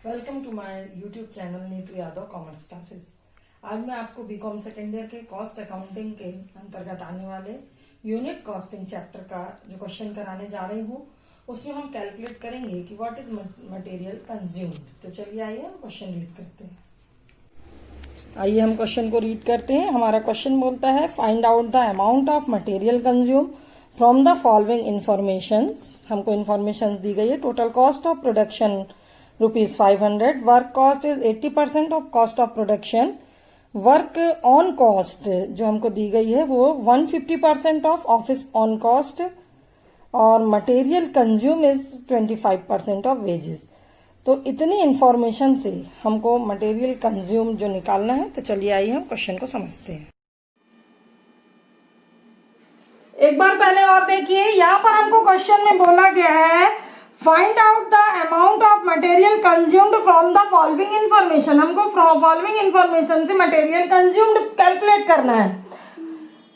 Welcome to my YouTube channel Neetu Yadav commerce classes. आज मैं आपको बीकॉम सेकेंड ईयर के कॉस्ट अकाउंटिंग के अंतर्गत आने वाले यूनिट कॉस्टिंग चैप्टर का जो क्वेश्चन कराने जा रही हूँ, उसमें हम कैलकुलेट करेंगे कि व्हाट इज मटेरियल कंज्यूम्ड। तो चलिए आइए हम क्वेश्चन रीड करते हैं। आइए हम क्वेश्चन को रीड करते हैं। हमारा क्वेश्चन बोलता है find out the amount of material consume from the following information. हमको इंफॉर्मेशन दी गई है। Total cost of production ₹500, work cost is 80% of cost of production, work on cost जो हमको दी गई है वो 150% ऑफ ऑफिस ऑन कॉस्ट, और material consume is 25% of wages. तो इतनी इंफॉर्मेशन से हमको मटेरियल कंज्यूम जो निकालना है, तो चलिए आइए हम क्वेश्चन को समझते हैं। एक बार पहले और देखिए, यहाँ पर हमको क्वेश्चन में बोला गया है find out the amount of material consumed from the following information. हमको फॉलोइंग इंफॉर्मेशन से मटेरियल कंज्यूम्ड कैलकुलेट करना है।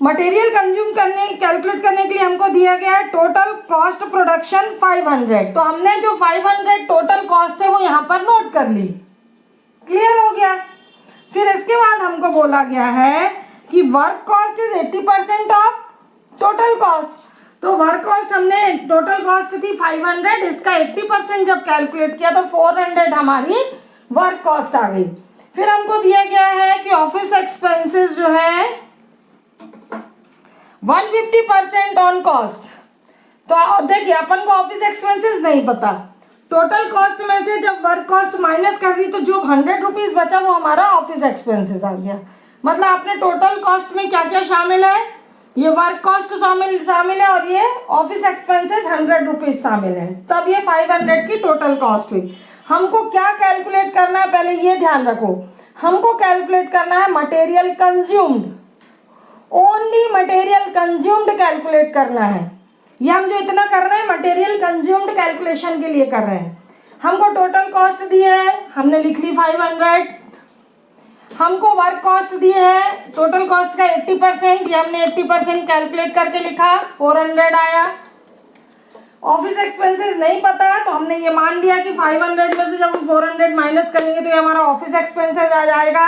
मटेरियल कंज्यूम कैलकुलेट करने के लिए हमको दिया गया है टोटल कॉस्ट प्रोडक्शन 500। तो हमने जो 500 टोटल कॉस्ट है वो यहाँ पर नोट कर ली। क्लियर हो गया। फिर इसके बाद हमको बोला गया है कि work cost is 80% of total cost. तो वर्क कॉस्ट हमने टोटल कॉस्ट थी 500, इसका 80% जब कैलकुलेट किया तो 400 हमारी वर्क कॉस्ट आ गई। फिर हमको दिया गया है कि ऑफिस एक्सपेंसेस जो है 150% ऑन कॉस्ट। तो देखिए अपन को ऑफिस एक्सपेंसेस नहीं पता, टोटल कॉस्ट में से जब वर्क कॉस्ट माइनस कर दी तो जो 100 रुपीज बचा वो हमारा ऑफिस एक्सपेंसेस आ गया। मतलब अपने टोटल कॉस्ट में क्या क्या शामिल है, ये वर्क कॉस्ट शामिल है और ये ऑफिस एक्सपेंसेस 100 रुपीज शामिल है, तब ये 500 की टोटल कॉस्ट हुई। हमको क्या कैलकुलेट करना है, पहले ये ध्यान रखो, हमको कैलकुलेट करना है material consumed, only material consumed calculate करना है। ये हम जो इतना कर रहे हैं मटेरियल कंज्यूम्ड कैलकुलेशन के लिए कर रहे हैं। हमको टोटल कॉस्ट दी है, हमने लिख ली 500। हमको वर्क कॉस्ट दी है, टोटल कॉस्ट का 80%, ये हमने 80% कैलकुलेट करके लिखा, 400 आया। ऑफिस एक्सपेंसेस नहीं पता तो हमने ये मान लिया कि 500 में से जब हम 400 माइनस करेंगे तो ये हमारा ऑफिस एक्सपेंसेस आ जाएगा।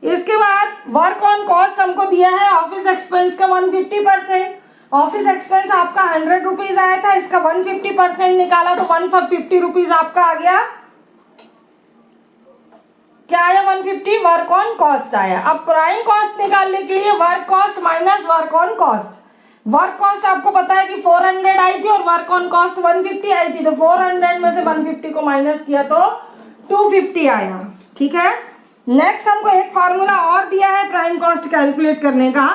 इसके बाद वर्क ऑन कॉस्ट हमको दिया है ऑफिस एक्सपेंस का 150%। ऑफिस एक्सपेंस आपका 100 रुपीज आया था, इसका 150% निकाला तो 150 रुपीज आपका आ गया। क्या आया, 150 वर्क ऑन कॉस्ट आया। अब प्राइम कॉस्ट निकालने के लिए work cost minus work on cost. Work cost आपको पता है कि 400 आई थी और वर्क ऑन कॉस्ट 150 आई थी, तो 400 में से 150 को माइनस किया तो 250 आया। ठीक है। नेक्स्ट हमको एक फार्मूला और दिया है प्राइम कॉस्ट कैलकुलेट करने का,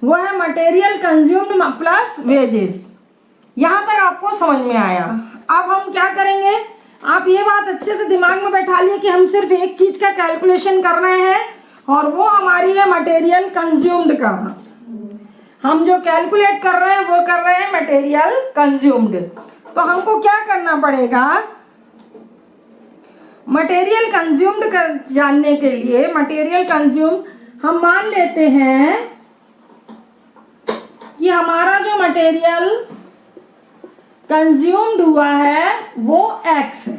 वो है मटेरियल कंज्यूम्ड प्लस वेजेस। यहां तक आपको समझ में आया। अब हम क्या करेंगे, आप ये बात अच्छे से दिमाग में बैठा लिए कि हम सिर्फ एक चीज का कैलकुलेशन कर रहे हैं और वो हमारी है मटेरियल कंज्यूम्ड का। हम जो कैलकुलेट कर रहे हैं वो कर रहे हैं मटेरियल कंज्यूम्ड। तो हमको क्या करना पड़ेगा, मटेरियल कंज्यूम्ड जानने के लिए मटेरियल कंज्यूम हम मान लेते हैं कि हमारा जो मटेरियल कंज्यूम्ड हुआ है वो x है।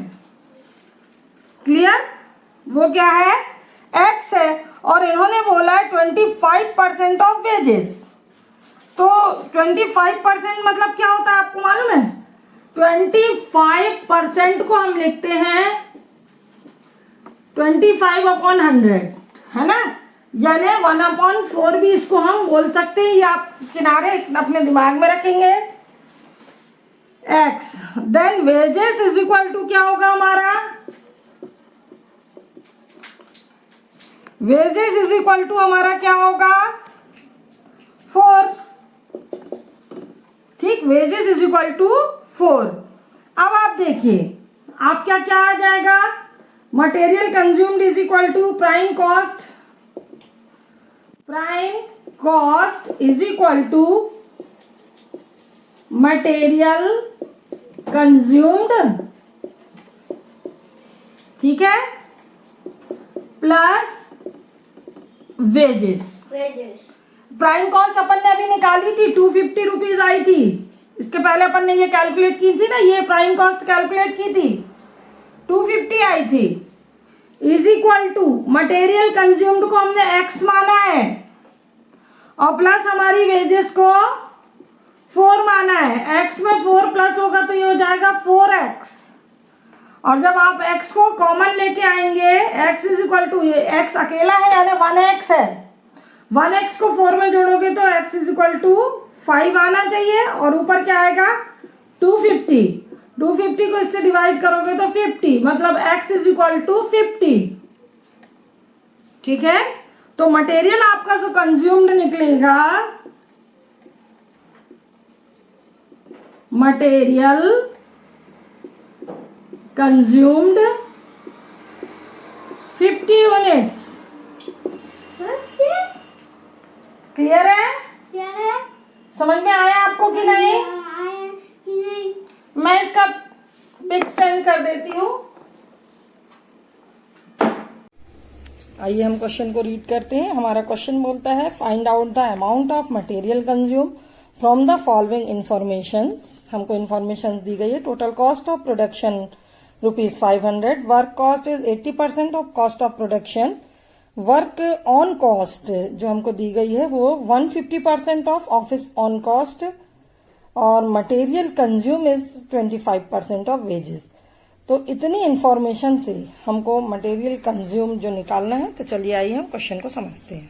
क्लियर, वो क्या है, x है। और इन्होंने बोला है 25% ऑफ वेजेस। तो 25% मतलब क्या होता है आपको मालूम है, 25% को हम लिखते हैं 25/100, है ना, यानी 1/4 भी इसको हम बोल सकते हैं। ये आप किनारे अपने दिमाग में रखेंगे x। Then wages is equal to क्या होगा हमारा, वेजेस इज इक्वल टू हमारा क्या होगा 4। ठीक, वेजेस इज इक्वल टू 4। अब आप देखिए आप क्या क्या आ जाएगा, material consumed is equal to prime cost, prime cost is equal to material consumed, ठीक है, प्लस वेजेस। प्राइम कॉस्ट अपन ने अभी निकाली थी, 250 रुपीज आई थी। इसके पहले अपन ने ये कैलकुलेट की थी ना, ये प्राइम कॉस्ट कैलकुलेट की थी। 250 आई थी, is equal to material consumed को हमने x माना है और प्लस हमारी वेजेस को 4 माना है। x में 4 प्लस होगा तो ये हो जाएगा 4x, और जब आप x को कॉमन लेके आएंगे, x इज इक्वल टू, ये x अकेला है यानी 1x है, 1x को 4 में जोड़ोगे तो x इज इक्वल टू 5 आना चाहिए, और ऊपर क्या आएगा 250, 250 को इससे डिवाइड करोगे तो 50, मतलब x इज इक्वल टू 50। ठीक है, तो मटेरियल आपका जो कंज्यूम्ड निकलेगा, मटेरियल कंज्यूम्ड 50 यूनिट्स। क्लियर है? समझ में आया आपको कि नहीं? मैं इसका पिक सेंड कर देती हूँ। आइए हम क्वेश्चन को रीड करते हैं। हमारा क्वेश्चन बोलता है find out the amount of material consume from the following informations. हमको इंफॉर्मेशन दी गई है। Total cost of production ₹500, work cost is 80% of cost of production, work on cost जो हमको दी गई है वो 150% ऑफ ऑफिस ऑन कॉस्ट, और material consume is 25% of wages. तो इतनी इंफॉर्मेशन से हमको मटेरियल कंज्यूम जो निकालना है, तो चलिए आइए हम क्वेश्चन को समझते हैं।